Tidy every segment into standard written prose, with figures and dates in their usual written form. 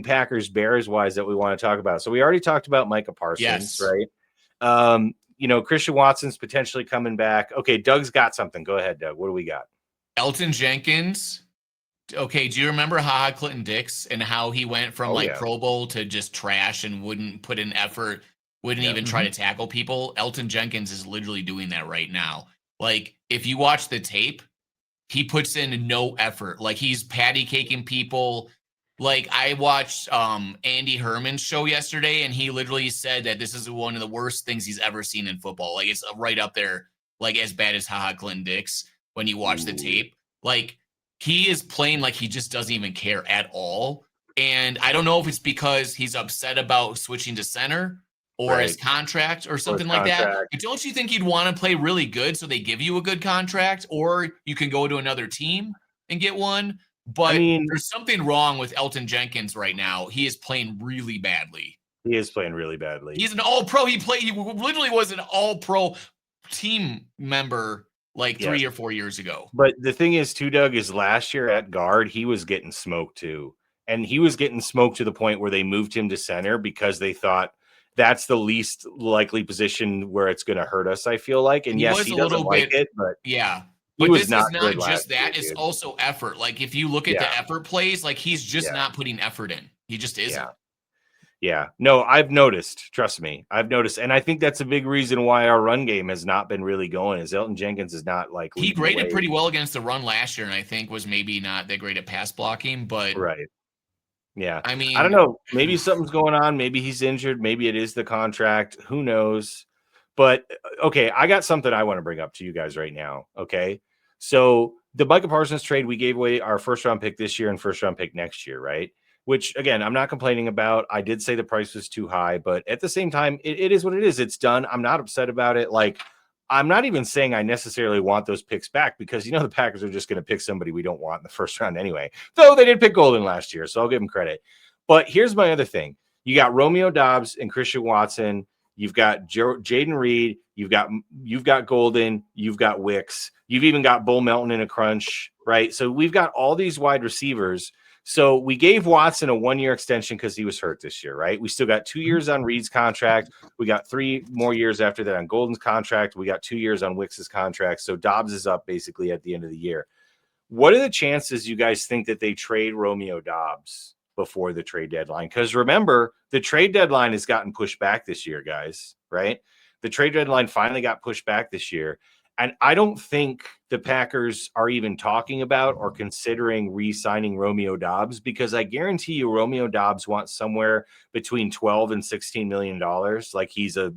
Packers Bears wise that we want to talk about. So we already talked about Micah Parsons, Yes. right? Christian Watson's potentially coming back. Okay, Doug's got something. Go ahead, Doug. What do we got? Elton Jenkins. Okay, do you remember HaHa Clinton Dix and how he went from Pro Bowl to just trash and wouldn't put in effort, wouldn't even try to tackle people? Elton Jenkins is literally doing that right now. Like, if you watch the tape, he puts in no effort. Like, he's patty caking people. Like, I watched Andy Herman's show yesterday, and he literally said that this is one of the worst things he's ever seen in football. Like, it's right up there, like, as bad as HaHa Clinton Dix when you watch the tape. Like, he is playing like he just doesn't even care at all. And I don't know if it's because he's upset about switching to center or his contract or something like that. But don't you think you'd want to play really good so they give you a good contract, or you can go to another team and get one? But there's something wrong with Elton Jenkins right now. He is playing really badly. He is playing really badly. He's an all-pro. He literally was an all-pro team member like 3 or 4 years ago. But the thing is, too, Doug, is last year at guard, he was getting smoked, too. And he was getting smoked to the point where they moved him to center because they thought that's the least likely position where it's going to hurt us, I feel like. And yes, he doesn't like it, but yeah. But this is not just that. It's also effort. Like, if you look at the effort plays, like, he's just not putting effort in. He just isn't. Yeah. No, I've noticed. Trust me. I've noticed. And I think that's a big reason why our run game has not been really going is Elton Jenkins is not like he graded pretty well against the run last year, and I think was maybe not that great at pass blocking, but yeah. I mean, I don't know. Maybe something's going on. Maybe he's injured. Maybe it is the contract. Who knows? But okay, I got something I want to bring up to you guys right now. Okay. So the Micah Parsons trade, we gave away our first round pick this year and first round pick next year, right? Which, again, I'm not complaining about. I did say the price was too high, but at the same time, it is what it is. It's done. I'm not upset about it. Like, I'm not even saying I necessarily want those picks back because, the Packers are just going to pick somebody we don't want in the first round anyway. Though they did pick Golden last year, so I'll give them credit. But here's my other thing. You got Romeo Doubs and Christian Watson. You've got Jaden Reed. You've got Golden. You've got Wicks. You've even got Bull Melton in a crunch, right? So we've got all these wide receivers. So we gave Watson a 1-year extension because he was hurt this year, right? We still got 2 years on Reed's contract. We got 3 more years after that on Golden's contract. We got 2 years on Wicks's contract. So Dobbs is up basically at the end of the year. What are the chances you guys think that they trade Romeo Doubs before the trade deadline? Because remember, the trade deadline has gotten pushed back this year, guys, right? The trade deadline finally got pushed back this year. And I don't think the Packers are even talking about or considering re-signing Romeo Doubs because I guarantee you Romeo Doubs wants somewhere between $12 and $16 million. Like he's a,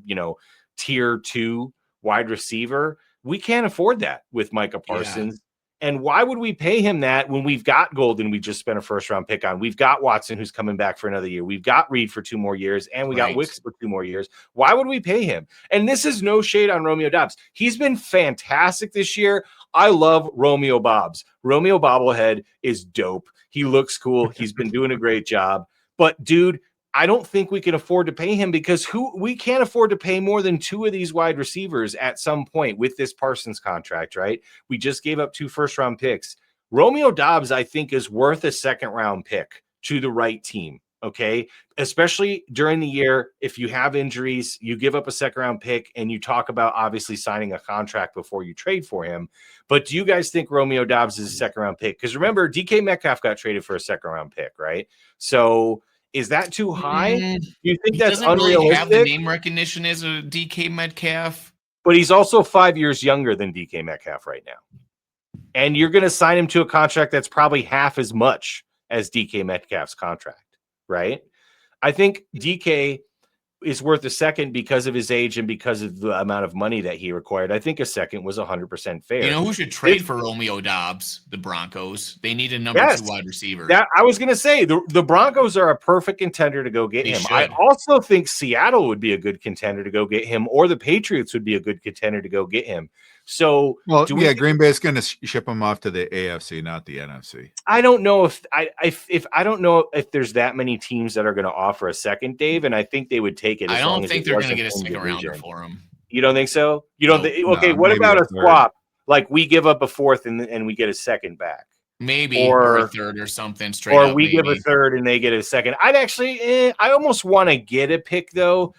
tier 2 wide receiver. We can't afford that with Micah Parsons. And why would we pay him that when we've got Golden we just spent a first-round pick on? We've got Watson who's coming back for another year. We've got Reed for 2 more years, and we got Wicks for 2 more years. Why would we pay him? And this is no shade on Romeo Doubs. He's been fantastic this year. I love Romeo Doubs. Romeo Bobblehead is dope. He looks cool. He's been doing a great job. But, dude, I don't think we can afford to pay him because we can't afford to pay more than 2 of these wide receivers at some point with this Parsons contract, right? We just gave up 2 first-round picks. Romeo Doubs, I think, is worth a second-round pick to the right team, okay? Especially during the year, if you have injuries, you give up a second-round pick, and you talk about obviously signing a contract before you trade for him. But do you guys think Romeo Doubs is a second-round pick? Because remember, DK Metcalf got traded for a second-round pick, right? So is that too high? Do you think that's unrealistic? Really have the name recognition as a DK Metcalf, but he's also 5 years younger than DK Metcalf right now, and you're going to sign him to a contract that's probably half as much as DK Metcalf's contract, right? I think DK is worth a second because of his age and because of the amount of money that he required. I think a second was 100% fair. You know who should trade for Romeo Doubs? The Broncos. They need a number 2 wide receiver. That I was going to say the Broncos are a perfect contender to go get him. I also think Seattle would be a good contender to go get him, or the Patriots would be a good contender to go get him. So, Green Bay's going to ship him off to the AFC, not the NFC. I don't know if I don't know if there's that many teams that are going to offer a second, Dave, and I think they would take it. I don't think they're going to get a second rounder for him. You don't think so? You don't? Okay, what about a swap? Like we give up a 4th and we get a second back. Maybe or a third or something straight or up. We give a third and they get a second. I'd actually, I almost want to get a pick though.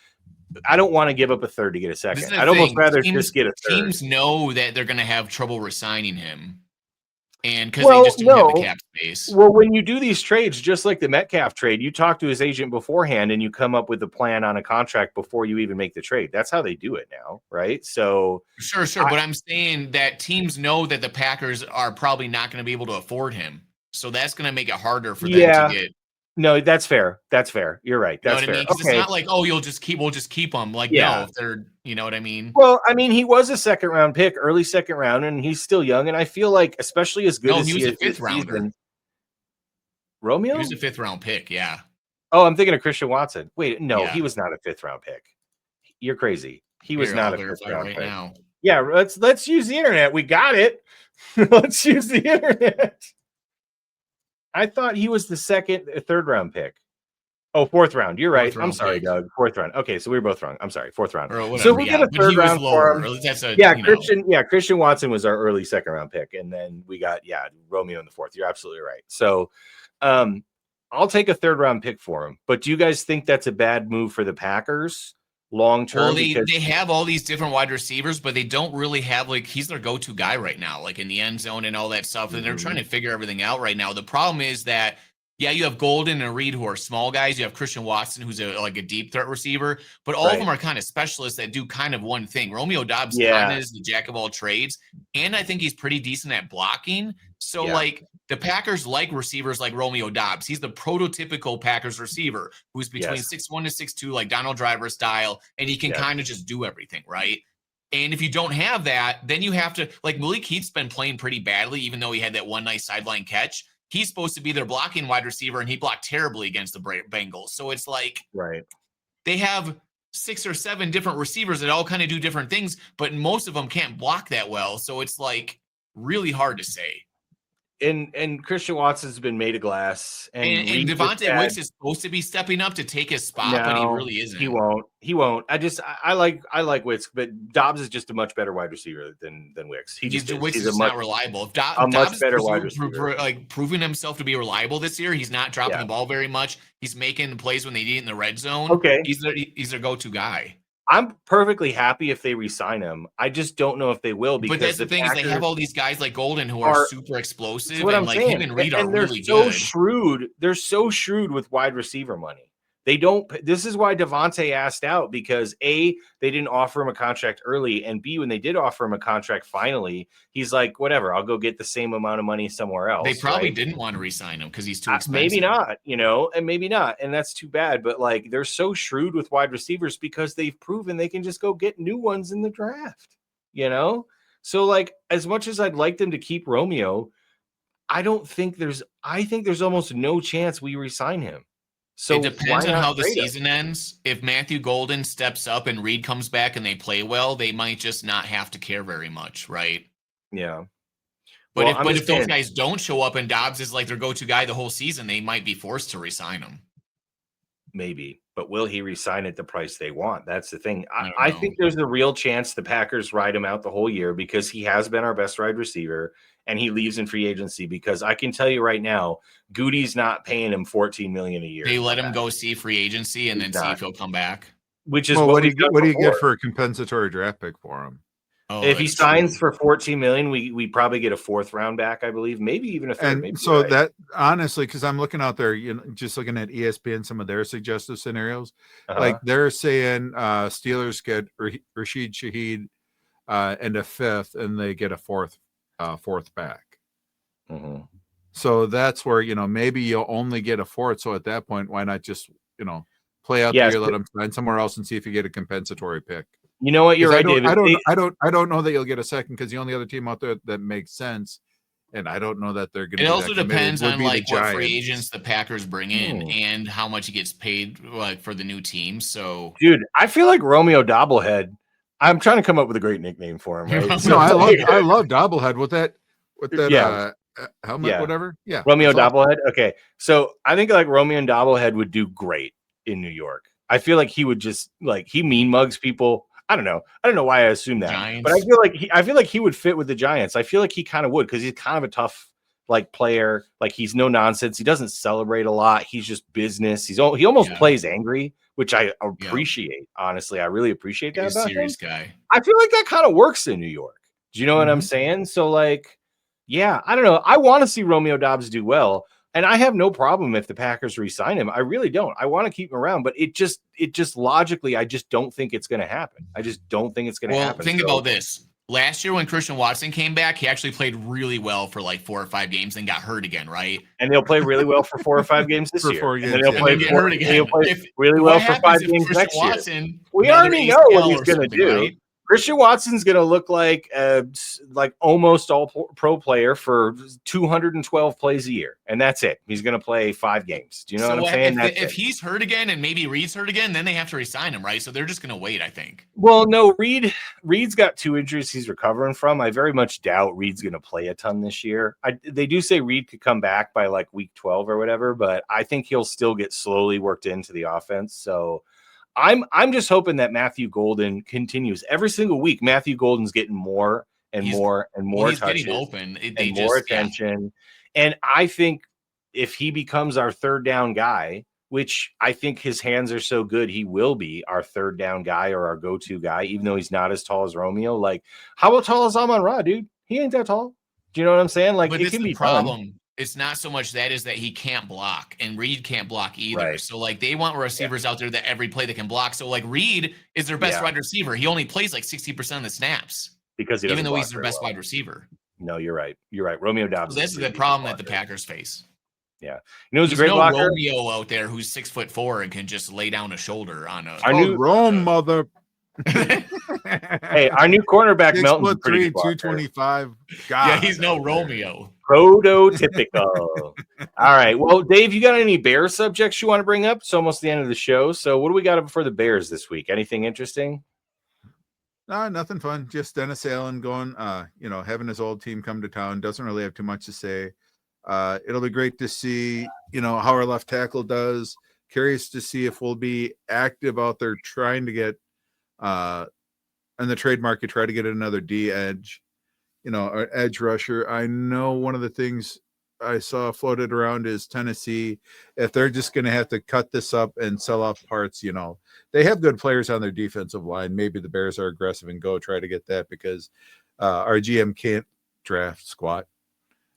I don't want to give up a third to get a second. I'd almost rather just get a third. Teams know that they're going to have trouble resigning him. And because they just don't have the cap space. Well, when you do these trades, just like the Metcalf trade, you talk to his agent beforehand and you come up with a plan on a contract before you even make the trade. That's how they do it now, right? So sure. But I'm saying that teams know that the Packers are probably not going to be able to afford him. So that's going to make it harder for them to get. No, that's fair. That's fair. You're right. That's fair. I mean? It's not like, we'll just keep them. Like, no, if they're, you know what I mean? Well, I mean, he was a second round pick, early second round, and he's still young. And I feel like, especially as good as he was a fifth rounder. Romeo? He was a fifth round pick. Yeah. Oh, I'm thinking of Christian Watson. Wait, no, he was not a fifth round pick. You're crazy. He was not a fifth round pick. Now. Yeah, let's use the internet. We got it. Let's use the internet. I thought he was the third round pick. Oh, fourth round. You're right. I'm sorry, Doug. Fourth round. Okay, so we were both wrong. I'm sorry. Fourth round. So we get a third round for him. Christian Watson was our early second round pick, and then we got Romeo in the fourth. You're absolutely right. So, I'll take a third round pick for him. But do you guys think that's a bad move for the Packers long term? Well, they have all these different wide receivers, but they don't really have he's their go-to guy right now, like in the end zone and all that stuff. And they're trying to figure everything out right now. The problem is that you have Golden and Reed who are small guys. You have Christian Watson who's a deep threat receiver, but all of them are kind of specialists that do kind of one thing. Romeo Doubs kind of is the jack of all trades, and I think he's pretty decent at blocking. So the Packers like receivers like Romeo Doubs. He's the prototypical Packers receiver who's between 6'1" to 6'2", like Donald Driver style, and he can kind of just do everything, right? And if you don't have that, then you have to Malik Heath's been playing pretty badly, even though he had that one nice sideline catch. He's supposed to be their blocking wide receiver, and he blocked terribly against the Bengals. So it's they have 6 or 7 different receivers that all kind of do different things, but most of them can't block that well. So it's really hard to say. And Christian Watson's been made of glass, and Devontae Wicks is supposed to be stepping up to take his spot, but he really isn't. He won't. I like Wicks, but Dobbs is just a much better wide receiver than Wicks. Wicks is not reliable. If Dobbs much better wide receiver, proving himself to be reliable this year. He's not dropping the ball very much. He's making the plays when they need it in the red zone. Okay, he's their go-to guy. I'm perfectly happy if they re-sign him. I just don't know if they will, because that's the thing, is they have all these guys like Golden who are super explosive, and him and Reed are really good. Shrewd. They're so shrewd with wide receiver money. They don't. This is why Devontae asked out, because A, they didn't offer him a contract early, and B, when they did offer him a contract finally, he's like, whatever, I'll go get the same amount of money somewhere else. They probably didn't want to re-sign him because he's too expensive. Maybe not, and maybe not, and that's too bad. But they're so shrewd with wide receivers because they've proven they can just go get new ones in the draft. So as much as I'd like them to keep Romeo, I think there's almost no chance we re-sign him. So it depends on how the season ends. If Matthew Golden steps up and Reed comes back and they play well, they might just not have to care very much, right? Yeah. But if those guys don't show up and Dobbs is their go-to guy the whole season, they might be forced to re-sign him. Maybe. But will he re-sign at the price they want? That's the thing. I think there's a real chance the Packers ride him out the whole year, because he has been our best wide receiver, and he leaves in free agency, because I can tell you right now, Goody's not paying him $14 million a year. They let him go see free agency and then see if he'll come back. Which is what do you get for a compensatory draft pick for him? If he signs for $14 million, we probably get a 4th round back, I believe, maybe even a 3rd. And so that, honestly, because I'm looking out there, just looking at ESPN, some of their suggested scenarios, they're saying Steelers get Rashid Shaheed and a 5th, and they get a 4th back. Mm-hmm. So that's where maybe you'll only get a 4th. So at that point, why not just play out the year, let them sign somewhere else, and see if you get a compensatory pick. You know what? You're right, David. I don't know that you'll get a second, because the only other team out there that makes sense, and I don't know that they're going to. It also depends on what free agents the Packers bring in and how much he gets paid for the new team. So, dude, I feel like Romeo Doublehead. I'm trying to come up with a great nickname for him. Right? No, I love Doublehead with that helmet, whatever. Yeah, Romeo Doublehead. Okay, so I think Romeo and Doublehead would do great in New York. I feel like he would just he mean mugs people. I don't know why I assume that, Giants. But I feel like he would fit with the Giants. I feel like he kind of would, because he's kind of a tough like player. Like he's no nonsense. He doesn't celebrate a lot. He's just business. He almost plays angry, which I appreciate. Honestly, I really appreciate that about him. Serious guy. I feel like that kind of works in New York. Do you know what I'm saying? So like, yeah, I don't know. I want to see Romeo Doubs do well. And I have no problem if the Packers re-sign him. I really don't. I want to keep him around, but it just logically, I just don't think it's going to happen. I just don't think it's going to happen. Well, think about this. Last year when Christian Watson came back, he actually played really well for like 4 or 5 games and got hurt again, right? And they'll play really well for 4 or 5 games this year. 4 games, and then they'll play, they'll play really well for 5 games next year. We already know what he's going to do. Right? Christian Watson's going to look like almost all pro player for 212 plays a year. And that's it. He's going to play 5 games. Do you know what I'm saying? If he's hurt again and maybe Reed's hurt again, then they have to resign him, right? So they're just going to wait, I think. Well, no, Reed's got 2 injuries he's recovering from. I very much doubt Reed's going to play a ton this year. They do say Reed could come back by like week 12 or whatever, but I think he'll still get slowly worked into the offense. So I'm just hoping that Matthew Golden continues every single week. Matthew Golden's getting more and more and more touches, getting open, and more attention. And I think if he becomes our third down guy, which I think his hands are so good, he will be our third down guy or our go-to guy, even though he's not as tall as Romeo. Like, how about tall as Amon-Ra, dude? He ain't that tall. Do you know what I'm saying? Like, but it can be problem. Fun. It's not so much that is that he can't block, and Reed can't block either. Right. So like they want receivers out there that every play that can block. So like Reed is their best wide receiver. He only plays like 60% of the snaps because even though he's their best wide receiver. No, you're right. You're right. Romeo Doubs. So this is the problem that the Packers face. Yeah, you know, who's a great blocker? Romeo out there who's 6'4" and can just lay down a shoulder on a. Our new Rome mother. Hey, our new cornerback Melton's 6'3", 225. God, yeah, he's no Romeo. Prototypical. All right. Well, Dave, you got any Bears subjects you want to bring up? It's almost the end of the show. So what do we got for the Bears this week? Anything interesting? Nothing fun. Just Dennis Allen going, having his old team come to town. Doesn't really have too much to say. It'll be great to see, how our left tackle does. Curious to see if we'll be active out there trying to get in the trade market, try to get another D edge, an edge rusher. I know one of the things I saw floated around is Tennessee. If they're just going to have to cut this up and sell off parts, they have good players on their defensive line. Maybe the Bears are aggressive and go try to get that because our GM can't draft squat.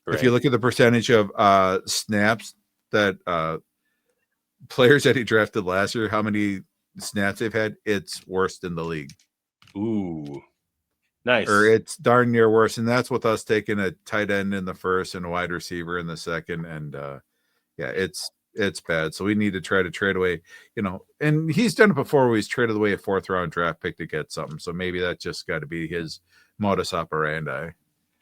Right. If you look at the percentage of snaps that players that he drafted last year, how many snaps they've had, it's worse than the league. Ooh, nice. Or it's darn near worse. And that's with us taking a tight end in the first and a wide receiver in the second. And it's bad. So we need to try to trade away, and he's done it before where he's traded away a 4th round draft pick to get something. So maybe that just got to be his modus operandi.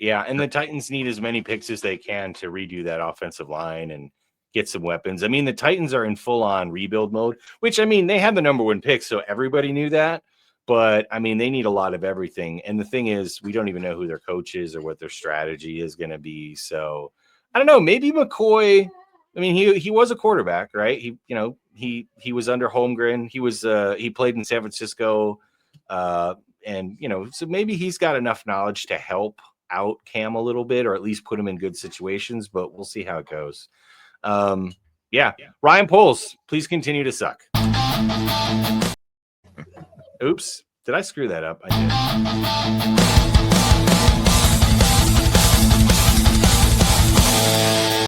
Yeah. And the Titans need as many picks as they can to redo that offensive line and get some weapons. I mean, the Titans are in full-on rebuild mode, which, I mean, they have the number 1 pick, so everybody knew that. But, I mean, they need a lot of everything. And the thing is, we don't even know who their coach is or what their strategy is going to be. So, I don't know. Maybe McCoy – I mean, he was a quarterback, right? He was under Holmgren. He played in San Francisco. And, so maybe he's got enough knowledge to help out Cam a little bit or at least put him in good situations. But we'll see how it goes. Ryan Poles, please continue to suck. Oops, did I screw that up? I did.